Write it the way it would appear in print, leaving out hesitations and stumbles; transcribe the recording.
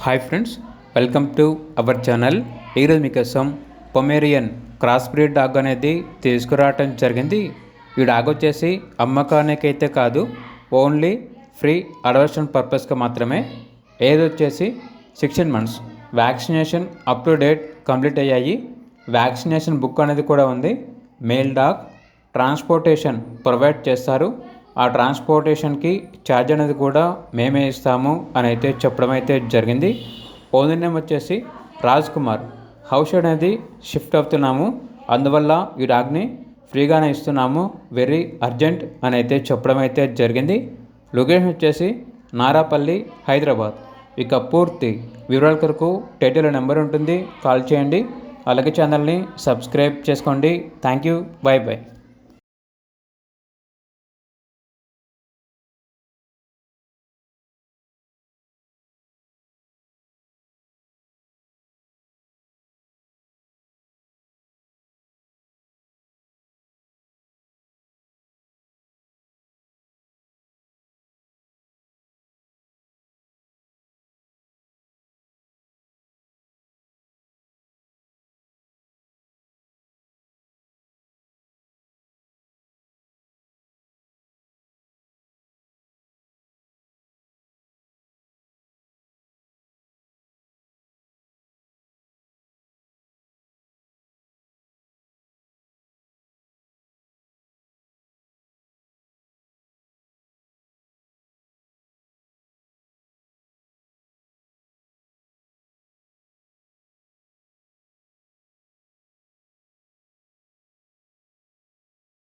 Hi friends, welcome to our channel. ఈరోజు మీకోసం Pomeranian cross breed dog అనేది తీసుకురావటం జరిగింది. ఈ డాగ్ వచ్చేసి అమ్మకానికి అయితే కాదు, ఓన్లీ ఫ్రీ అడాప్షన్ పర్పస్గా మాత్రమే. ఏజ్ వచ్చేసి 16 months. Vaccination up to date complete అయ్యాయి. వ్యాక్సినేషన్ బుక్ అనేది కూడా ఉంది. Male dog. ట్రాన్స్పోర్టేషన్ ప్రొవైడ్ చేస్తారు. ఆ ట్రాన్స్పోర్టేషన్కి ఛార్జ్ అనేది కూడా మేమే ఇస్తాము అని అయితే చెప్పడం అయితే జరిగింది. ఓనర్ నేమ్ వచ్చేసి రాజ్ కుమార్. హౌస్ అనేది షిఫ్ట్ అవుతున్నాము, అందువల్ల ఈ డాగ్ని ఫ్రీగానే ఇస్తున్నాము, వెరీ అర్జెంట్ అని అయితే చెప్పడం అయితే జరిగింది. లొకేషన్ వచ్చేసి నారాపల్లి, హైదరాబాద్. ఇక పూర్తి వివరాల కొరకు టైటిల్ నెంబర్ ఉంటుంది, కాల్ చేయండి. అలాగే ఛానల్ని సబ్స్క్రైబ్ చేసుకోండి. Thank you, by by.